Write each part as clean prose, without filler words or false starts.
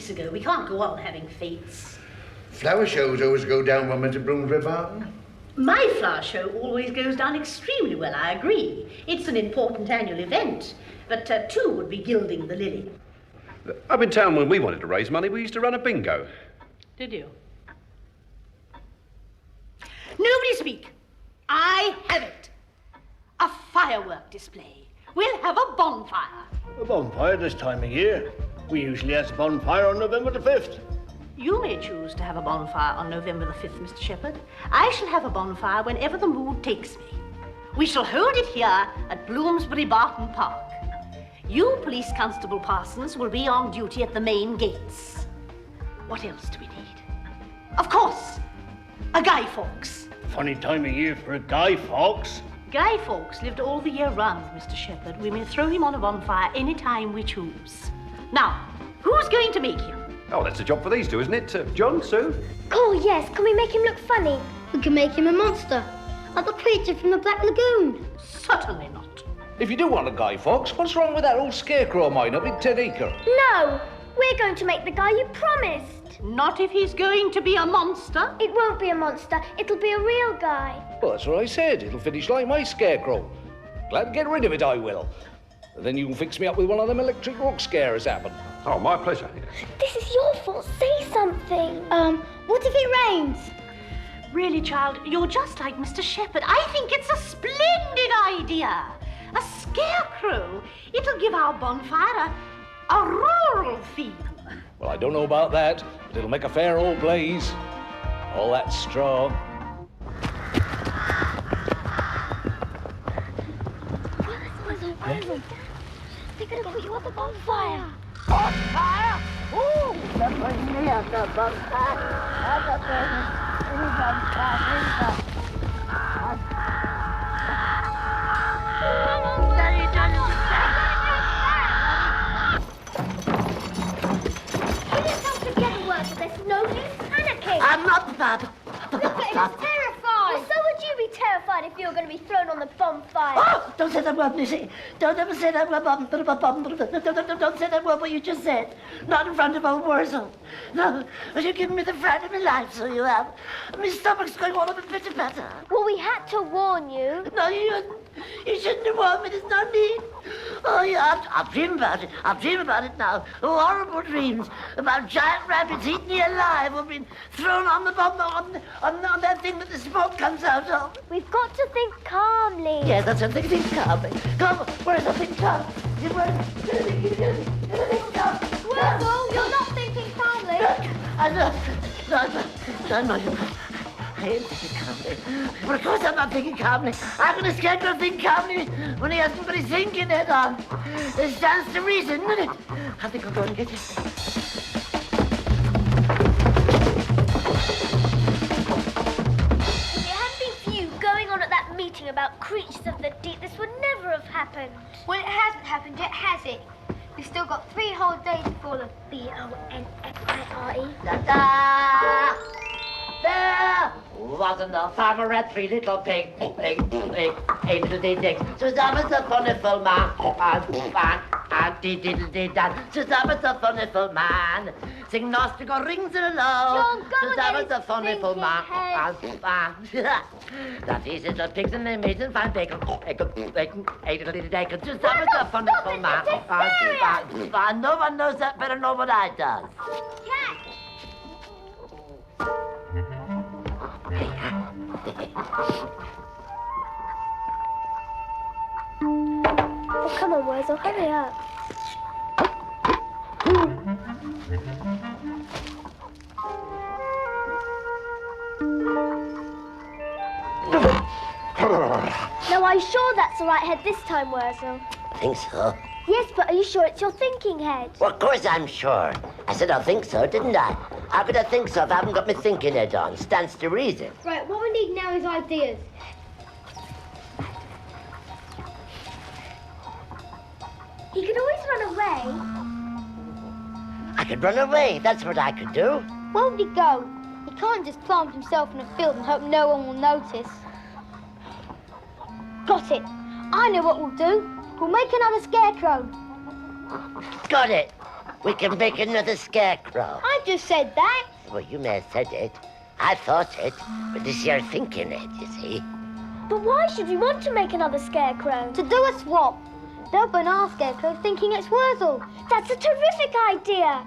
weeks ago. We can't go on having fates. Flower shows always go down one minute, Bloomsbury Farm. My flower show always goes down extremely well, I agree. It's an important annual event, but two would be gilding the lily. Up in town when we wanted to raise money, we used to run a bingo. Did you? Nobody speak. I have it. A firework display. We'll have a bonfire. A bonfire this time of year? We usually have a bonfire on November the 5th. You may choose to have a bonfire on November the 5th, Mr. Shepherd. I shall have a bonfire whenever the mood takes me. We shall hold it here at Bloomsbury Barton Park. You, Police Constable Parsons, will be on duty at the main gates. What else do we need? Of course, a Guy Fawkes. Funny time of year for a Guy Fawkes. Guy Fawkes lived all the year round, Mr. Shepherd. We may throw him on a bonfire any time we choose. Now, who's going to make him? Oh, that's a job for these two, isn't it? John, Sue? Oh, yes. Can we make him look funny? We can make him a monster. Like the creature from the Black Lagoon. Certainly not. If you do want a Guy Fawkes, what's wrong with that old scarecrow of mine up in 10 Acre? No! We're going to make the guy you promised. Not if he's going to be a monster. It won't be a monster. It'll be a real guy. Well, that's what I said. It'll finish like my scarecrow. Glad to get rid of it, I will. And then you can fix me up with one of them electric rock scares happen. Oh, my pleasure. This is your fault. Say something. What if it rains? Really, child, you're just like Mr. Shepherd. I think it's a splendid idea. A scarecrow. It'll give our bonfire a rural feel. Well, I don't know about that, but it'll make a fair old blaze. All that straw. They're going to put you on the bonfire. Bonfire? Ooh, that's what me at the bonfire. At the bonfire. There's no use panicking. I'm not bad. Look at him, he's terrified. Well, so would you be terrified if you were going to be thrown on the bonfire. Oh, don't say that word, Missy. Don't ever say that word. Don't say that word, what you just said. Not in front of old Worzel. No, you're giving me the fright of my life, so you have. My stomach's going all up a bit better. Well, we had to warn you. No, you shouldn't have warned me. There's no need. Oh, yeah, I'll dream about it. I'll dream about it now. Oh, horrible dreams about giant rabbits eaten you alive or being thrown on the bomb on that thing that the smoke comes out of. We've got to think calmly. Yes, that's what think calmly. Come, where's the think calm? Think calm. Worzel, you're not thinking calmly. No. I am thinking calmly. But of course I'm not thinking calmly. How can a scarecrow think calmly when he hasn't got his thinking head on? It stands to reason, doesn't it? I think I'll go and get you. If it hadn't been for you going on at that meeting about creatures of the deep, this would never have happened. Well, it hasn't happened yet, has it? We've still got 3 whole days before the B-O-N-F-I-R-E. Ta-da! There wasn't a farmer had 3 little pigs, 8 little pigs. So that was a funnyful man, and dee-dee-dee-dee-dan. So that was a funnyful man. Sing Nostrico rings in a low. So that was a funnyful man. That these little pigs and they made them fine bacon, 8 little bacon. So that was a funnyful man. No one knows that better than what I does. Cat! Oh, come on, Worzel, hurry up. Now, are you sure that's the right head this time, Worzel? I think so. Yes, but are you sure it's your thinking head? Well, of course I'm sure. I said I think so, didn't I? How could I think so if I haven't got my thinking head on? Stands to reason. Right, what we need now is ideas. He could always run away. I could run away. That's what I could do. Where would he go? He can't just plant himself in a field and hope no one will notice. Got it. I know what we'll do. We'll make another scarecrow. Got it. we can make another scarecrow. I just said that. Well, you may have said it. I thought it, but this you're thinking it, you see. But why should we want to make another scarecrow? To do a swap. They'll burn our scarecrow thinking it's Worzel. That's a terrific idea.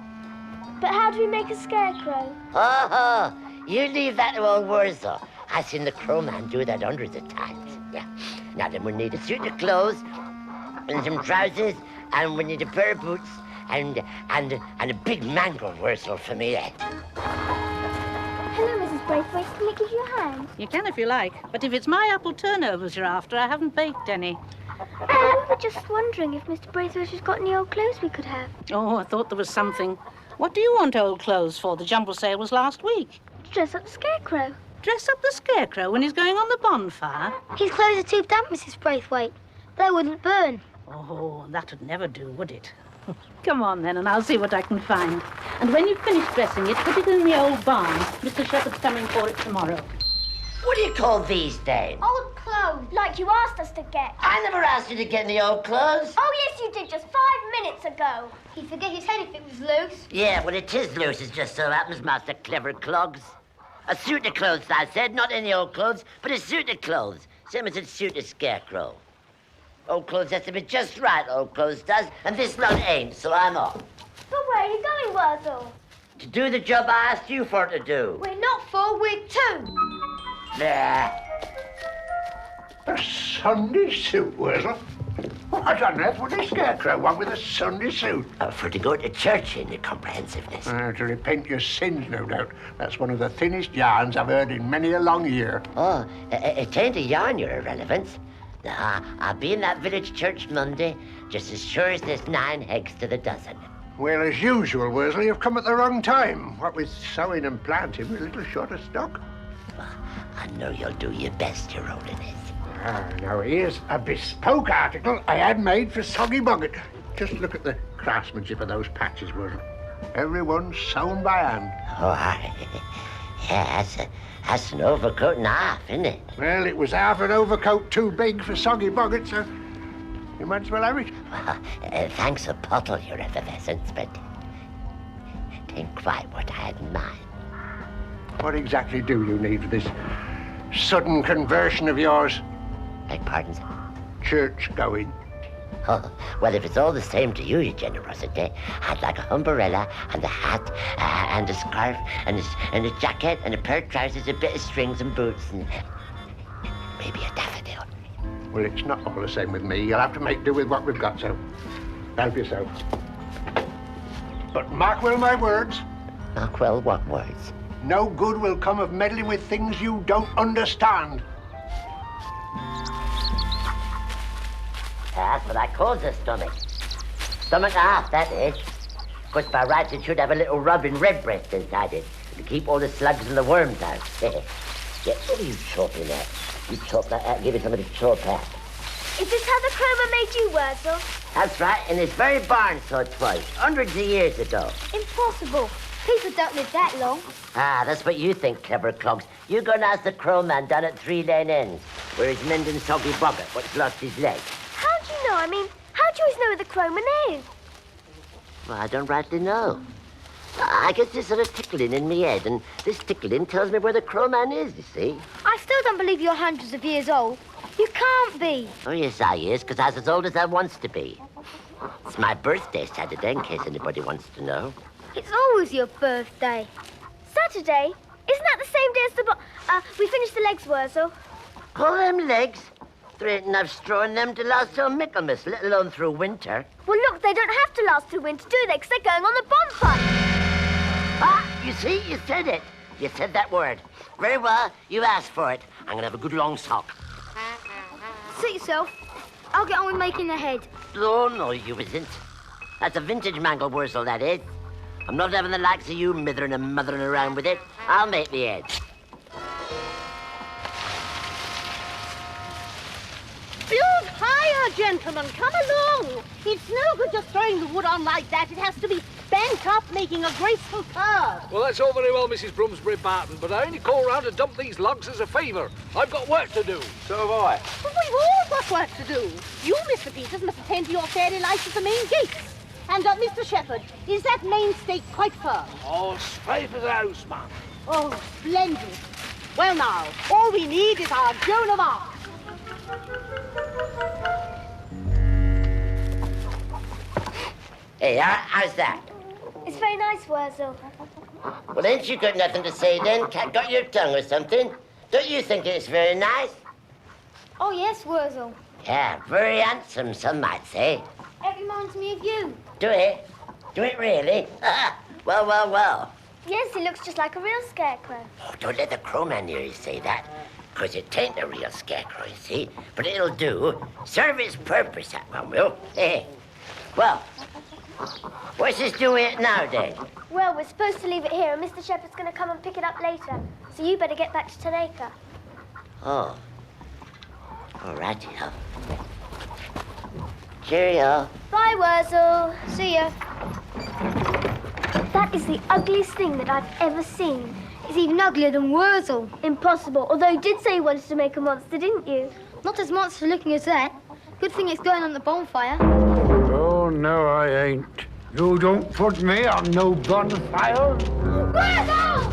But how do we make a scarecrow? Oh, you leave that to old Worzel. I've seen the Crow Man do that hundreds of times. Yeah. Now then, we need a suit of clothes and some trousers, and we need a pair of boots and a big mangle Worzel for me head. Hello, Mrs. Braithwaite. Can I give you a hand? You can if you like, but if it's my apple turnovers you're after, I haven't baked any. We were just wondering if Mr. Braithwaite has got any old clothes we could have. Oh, I thought there was something. What do you want old clothes for? The jumble sale was last week. To dress up the scarecrow. Dress up the scarecrow when he's going on the bonfire? His clothes are too damp, Mrs. Braithwaite. They wouldn't burn. Oh, that would never do, would it? Come on, then, and I'll see what I can find. And when you've finished dressing it, put it in the old barn. Mr. Shepherd's coming for it tomorrow. What do you call these, Dame? Old clothes, like you asked us to get. I never asked you to get any old clothes. Oh, yes, you did, just 5 minutes ago. He'd forget his head if it was loose. Yeah, well, it is loose. It just so happens, Master Clever Clogs. A suit of clothes, I said. Not any old clothes, but a suit of clothes. Same as a suit of scarecrow. Old clothes has to be just right, old clothes does, and this lot ain't, so I'm off. But where are you going, Worzel? To do the job I asked you for to do. We're not 4, we're 2. There. A Sunday suit, Worzel? What on earth would a scarecrow want with a Sunday suit? For to go to church in, your comprehensiveness. To repent your sins, no doubt. That's one of the thinnest yarns I've heard in many a long year. Oh, it ain't a yarn, your irrelevance. I'll be in that village church Monday, just as sure as there's 9 eggs to the dozen. Well, as usual, Worzel, you've come at the wrong time. What with sowing and planting, we're a little short of stock. I know you'll do your best, Your Holiness. Now here's a bespoke article I had made for Soggy Bucket. Just look at the craftsmanship of those patches, Worzel. Everyone's sewn by hand. Oh, yeah, that's an overcoat and a half, isn't it? Well, it was half an overcoat too big for Soggy Bucket, so you might as well have it. Well, thanks a pottle, Your Effervescence, but it ain't quite what I had in mind. What exactly do you need for this sudden conversion of yours? Beg pardon, sir? Church going. Oh, well, if it's all the same to you, Your Generosity, I'd like a umbrella and a hat and a scarf and a jacket and a pair of trousers, a bit of strings and boots and maybe a daffodil. Well, it's not all the same with me. You'll have to make do with what we've got, so help yourself. But mark well my words. Mark well what words? No good will come of meddling with things you don't understand. That's what I call the stomach. Stomach half, that is. Of course, by rights, it should have a little rubbing red breast inside it to keep all the slugs and the worms out. Yeah, what are you chopping at? You chop that out, give it something to chop at. Is this how the Cromer made you, Worzel? That's right, in this very barn, so it was, hundreds of years ago. Impossible. People don't live that long. That's what you think, Clever Clogs. You go and ask the Crow Man down at 3 Lane Ends, where he's mending Soggy Bucket, what's lost his leg. How do you know? I mean, how do you always know where the Cromer is? Well, I don't rightly know. I get this sort of tickling in me head, and this tickling tells me where the Crow Man is, you see. I still don't believe you're hundreds of years old. You can't be. Oh, yes, I is, because I was as old as I wants to be. It's my birthday Saturday, in case anybody wants to know. It's always your birthday. Saturday? Isn't that the same day as the we finished the legs, Worzel. Call them legs? There ain't enough straw in them to last till Michaelmas, let alone through winter. Well, look, they don't have to last through winter, do they? Because they're going on the bonfire. You see, you said it. You said that word. Very well, you asked for it. I'm going to have a good long sock. Suit yourself. I'll get on with making the head. Oh, no, you isn't. That's a vintage mangle Worzel, that is. I'm not having the likes of you mithering and mothering around with it. I'll make the head. Build higher, gentlemen. Come along. It's no good just throwing the wood on like that. It has to be bent up, making a graceful curve. Well, that's all very well, Mrs. Brumsbury Barton, but I only call round to dump these logs as a favour. I've got work to do. So have I. But we've all got work to do. You, Mr. Peters, must attend to your fairy lights at the main gate. And, Mr. Shepherd, is that main stake quite firm? Oh, straight as a house, man. Oh, splendid. Well, now, all we need is our Joan of Arc. Hey, how's that? It's very nice, Worzel. Well, ain't you got nothing to say then? Got your tongue or something? Don't you think it's very nice? Oh, yes, Worzel. Yeah, very handsome, some might say. It reminds me of you. Do it? Do it really? Well, well, well. Yes, he looks just like a real scarecrow. Oh, don't let the crowman hear you say that. Because it ain't a real scarecrow, you see. But it'll do. Serve its purpose, that one will. Hey. Well, what's this do with it now, then? Well, we're supposed to leave it here, and Mr. Shepherd's going to come and pick it up later. So you better get back to Tanaka. Oh. All righty, ho. Cheerio. Bye, Worzel. See ya. That is the ugliest thing that I've ever seen. It's even uglier than Worzel. Impossible. Although you did say you wanted to make a monster, didn't you? Not as monster looking as that. Good thing it's going on the bonfire. Oh, no, I ain't. You don't put me on no bonfire. Worzel!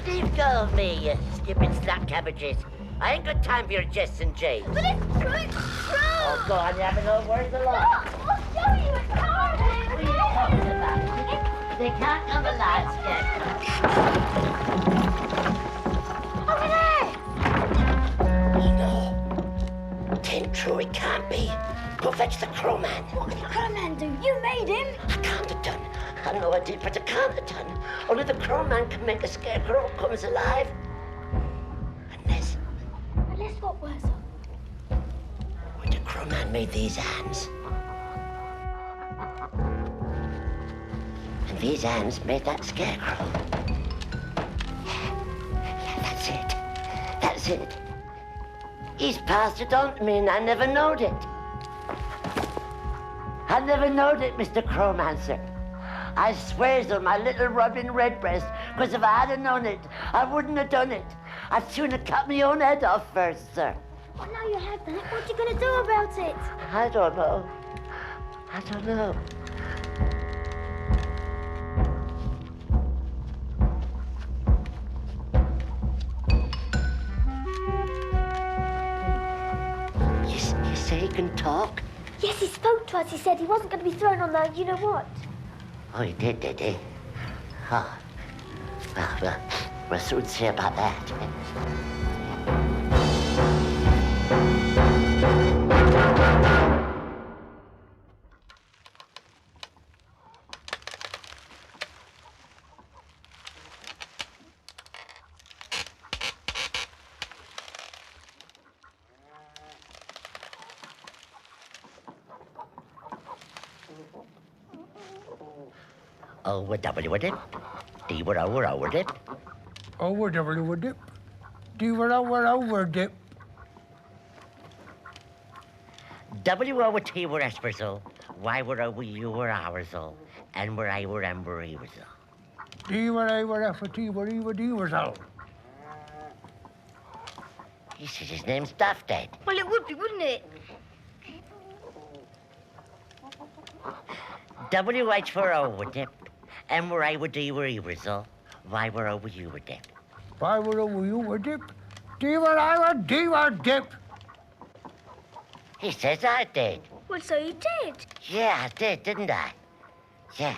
Don't Leave go of me, you stupid snap cabbages. I ain't got time for your jests and jays. But it's true, it's true! Oh, go on, you having no words along. Look, I'll show you, it's hard. What are you talking about? They can't come alive, Over there! No. Tain't true, it can't be. Go fetch the crowman. What can the crowman do? You made him. I can't have done. I know I did, but I can't have done. Only the crowman can make a scarecrow comes alive. Unless Unless what, Worzel? when the crowman made these hands. And these hands made that scarecrow. Yeah, that's it. That's it. He's passed it on to me and I never knowed it. I never knowed it, Mr. Crowmancer. I swears on my little Robin Redbreast, because if I had known it, I wouldn't have done it. I'd sooner cut my own head off first, sir. Well, now you have that. What are you going to do about it? I don't know. I don't know. You say he can talk? Yes, he spoke to us. He said he wasn't going to be thrown on the you-know-what. Oh, he did he? Oh. Well, we'll soon see about that. O-W-dip, D-W-O-dip. O-W-dip, D-W-O-dip. W-O-T-W-O-Espersal, Y-W-O-U-R-Oursal, N-W-I-W-M-W-Oursal. D-W-O-F-T-W-O-D-W-O-Sal. He says his name's Duffdead. Well, it would be, wouldn't it? W-H-4-O-dip, M-W-I-W-D-W-O-Oursal, Y-W-O-U-dip. Y-W-O-U-dip, D-W-O-D-W-O-dip. He says I did. Well, so you did. Yeah, I did, didn't I? Yeah.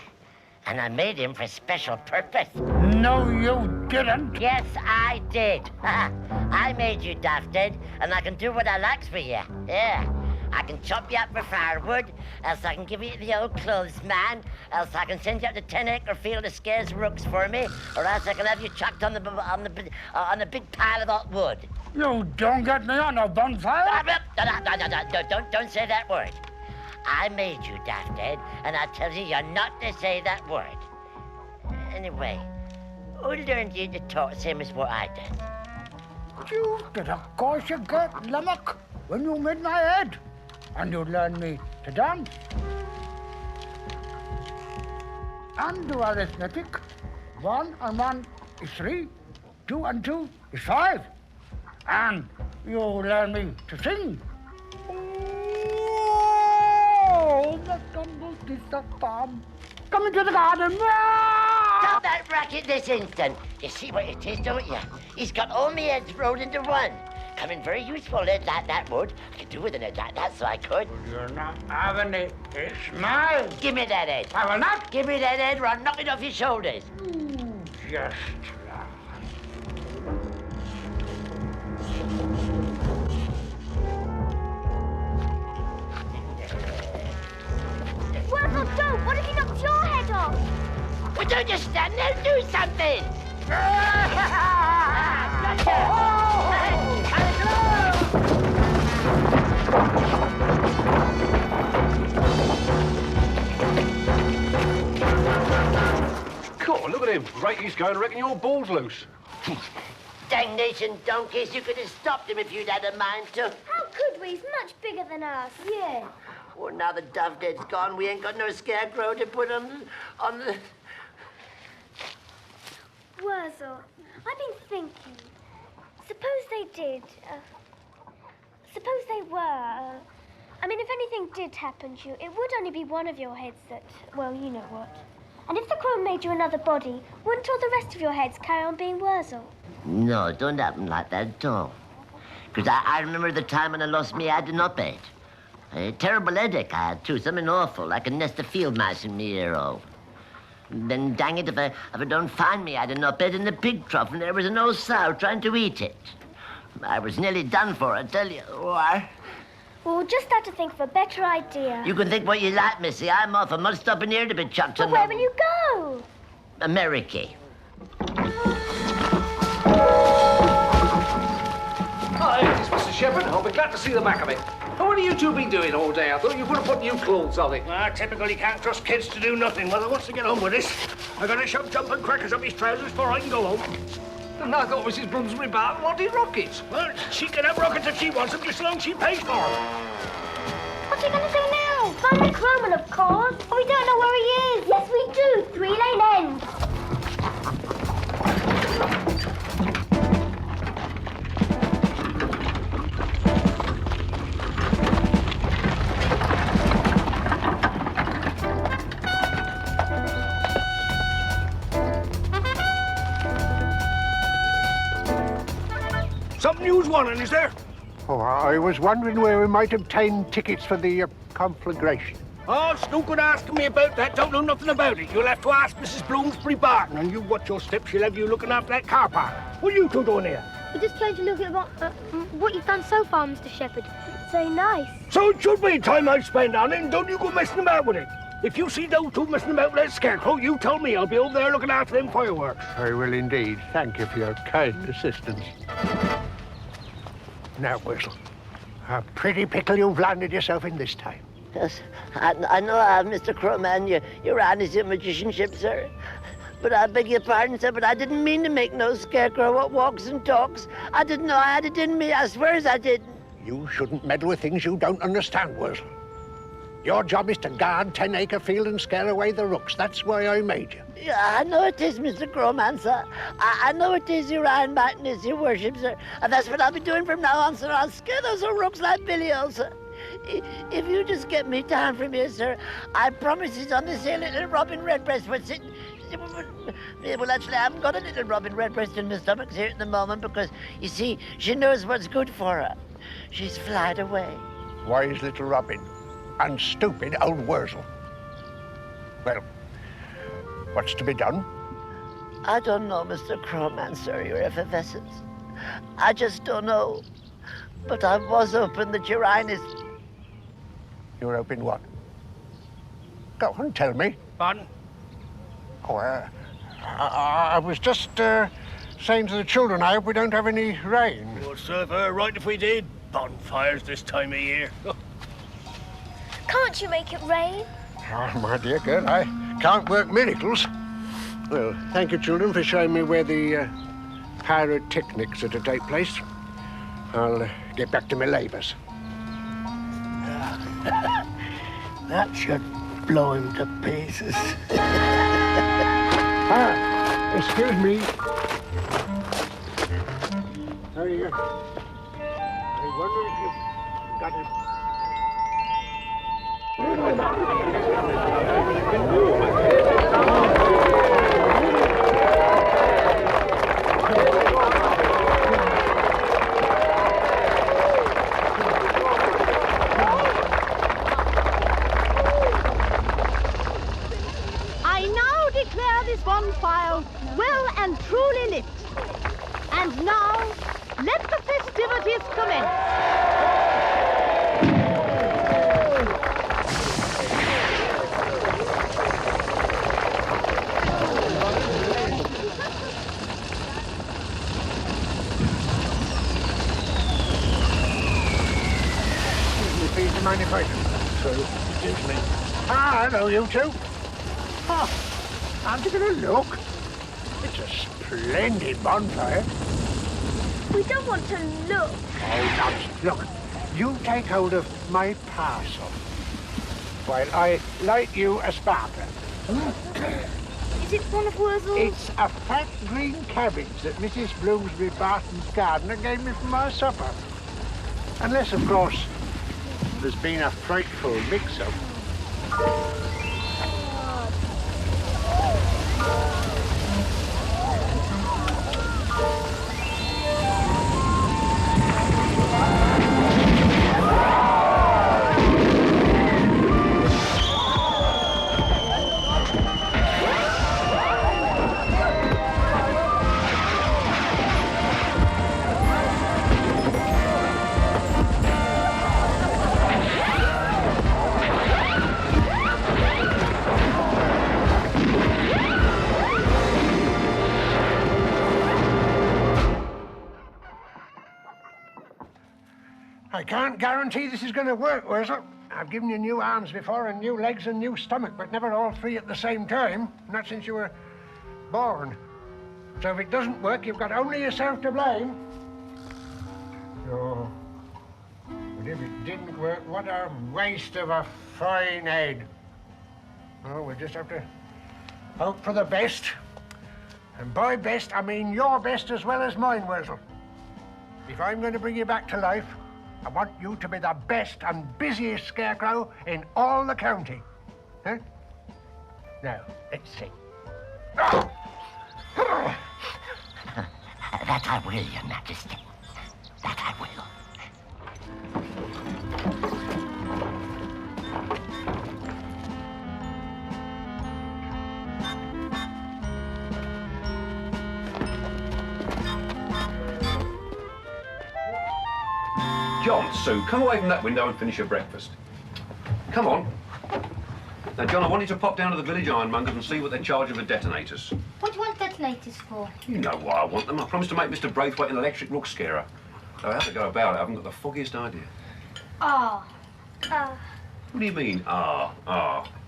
And I made him for special purpose. No, you didn't. Yes, I did. I made you, Duffdead, and I can do what I likes for you. Yeah. I can chop you up for firewood, else I can give you to the old clothes man, else I can send you out to 10-acre field to scares rooks for me, or else I can have you chucked on a big pile of hot wood. You don't get me on a bonfire. Don't say that word. I made you, Duffdead, and I tell you, you're not to say that word. Anyway, who learned you to talk same as what I did? You did, of course you get, Lammock, when you made my head. And you learned me to dance. And do arithmetic. 1 and 1 is 3. 2 and 2 is 5. And you'll learn me to sing. Oh, the tumbles is the farm. Come into the garden. Stop that racket this instant. You see what it is, don't you? He's got all my heads rolled into one. Coming very useful, that would. I could do with it, that, so I could. You're not having it. It's mine. Give me that head. I will not. Give me that head or I'll knock it off your shoulders. Just Worzel, don't! What if he knocks your head off? Well, don't just stand there and do something. God, look at him. Rate he's going, I reckon your ball's loose. Dangnation donkeys, you could have stopped him if you'd had a mind to. How could we? He's much bigger than us. Yeah. Well, now the dove dead's gone, we ain't got no scarecrow to put on the... Worzel, I've been thinking. Suppose they did. Suppose they were. I mean, if anything did happen to you, it would only be one of your heads that, well, you know what. And if the crow made you another body, wouldn't all the rest of your heads carry on being Worzel? No, it don't happen like that at all. Because I remember the time when I lost me head in up head. A terrible headache I had, too. Something awful, like a nest of field mice in me ear hole. Then, dang it, if I don't find me, I'd an up head in the pig trough, and there was an old sow trying to eat it. I was nearly done for, I tell you. Why? Well, we'll just have to think of a better idea. You can think what you like, missy. I'm off. I'm not stopping here to be chucked But on. where will you go? America. Hi, it's Mr. Shepherd. I'll be glad to see the back of it. Now, what have you two been doing all day? I thought you could have put new clothes on it. Typically can't trust kids to do nothing. Well, I wants to get on with this. I gotta shove jumping crackers up his trousers before I can go home. And I thought Mrs. Bloomsbury Barton wanted rockets. Well, she can have rockets if she wants them, just as long as she pays for them. What are you going to do now? Find the crowman, of course. Oh, we don't know where he is. Yes, we do. 3 Lane End. Something you was wanting, is there? Oh, I was wondering where we might obtain tickets for the conflagration. Oh, snooker asking me about that. Don't know nothing about it. You'll have to ask Mrs. Bloomsbury Barton, and you watch your step. She'll have you looking after that car park. What are you two doing here? We just came to look at what you've done so far, Mr. Shepherd. It's very nice. So it should be time I spend on it, and don't you go messing about with it. If you see those two messing about with that scarecrow, you tell me. I'll be over there looking after them fireworks. I will indeed. Thank you for your kind assistance. Now, Worzel, a pretty pickle you've landed yourself in this time. Yes, I know I have, Mr. Crowman. Your honest your magicianship, sir. But I beg your pardon, sir, but I didn't mean to make no scarecrow what walks and talks. I didn't know I had it in me. I swears I didn't. You shouldn't meddle with things you don't understand, Worzel. Your job is to guard 10-acre field and scare away the rooks. That's why I made you. Yeah, I know it is, Mr. Crowman, sir. I know it is, your Iron Martin is your worship, sir. And that's what I'll be doing from now on, sir. I'll scare those old rooks like Billy, sir. If you just get me down from here, sir, I promise it's on this here little Robin Redbreast what's sitting... Well, actually, I haven't got a little Robin Redbreast in my stomach here at the moment because, you see, she knows what's good for her. She's flied away. Wise little Robin. And stupid old Worzel. Well, what's to be done? I don't know, Mr. Crowman, sir, your effervescence. I just don't know. But I was hoping that your highness... You were hoping what? Go on, tell me. Pardon? Oh, I was just saying to the children, I hope we don't have any rain. Well, serve her right if we did. Bonfires this time of year. Can't you make it rain? Oh, my dear girl, I can't work miracles. Well, thank you, children, for showing me where the pyrotechnics are to take place. I'll get back to my labours. That should blow him to pieces. Excuse me. There you you. I wonder if you've got a... I now declare this bonfire well and truly lit. And now, let the festivities commence. Please, do you mind if I... So, excuse me. Ah, hello, you two. Oh, aren't you going to look? It's a splendid bonfire. We don't want to look. Oh, nonsense. Look, you take hold of my parcel while I light you a sparkler. Is it one of Worzel's? It's a fat green cabbage that Mrs. Bloomsbury Barton's gardener gave me for my supper. Unless, of course, there's been a frightful mix-up. I can't guarantee this is going to work, Worzel. I've given you new arms before and new legs and new stomach, but never all three at the same time. Not since you were born. So if it doesn't work, you've got only yourself to blame. Oh. But if it didn't work, what a waste of a fine head. Oh, we'll just have to hope for the best. And by best, I mean your best as well as mine, Worzel. If I'm going to bring you back to life, I want you to be the best and busiest scarecrow in all the county. Huh? Now, let's see. That I will, Your Majesty. That I will. John, Sue, come away from that window and finish your breakfast. Come on. Now, John, I wanted to pop down to the village ironmonger's and see what they're charging for detonators. What do you want detonators for? You know why I want them. I promised to make Mr. Braithwaite an electric rook scarer. So how to go about it, I haven't got the foggiest idea. Ah. What do you mean, What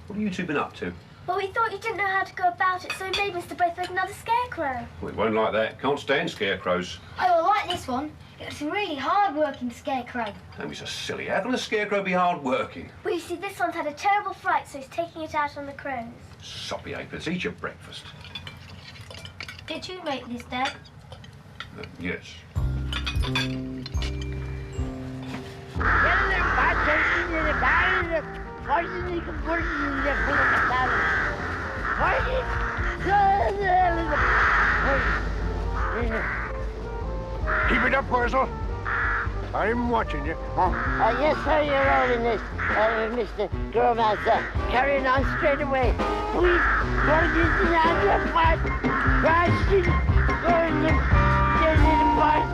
have you two been up to? Well, we thought you didn't know how to go about it, so we made Mr. Braithwaite another scarecrow. Well, it won't like that. Can't stand scarecrows. I like this one. It's a really hard-working scarecrow. Don't be so silly. How can a scarecrow be hard-working? Well, you see, this one's had a terrible fright, so he's taking it out on the crows. Soppy apers. Eat your breakfast. Did you make this, Dad? Yes. Keep it up, Worzel. I'm watching you. Yes, sir, Your Holiness. Mr. Growmaster, carrying on straight away. Please, don't use the other part. Rushing, going to the part.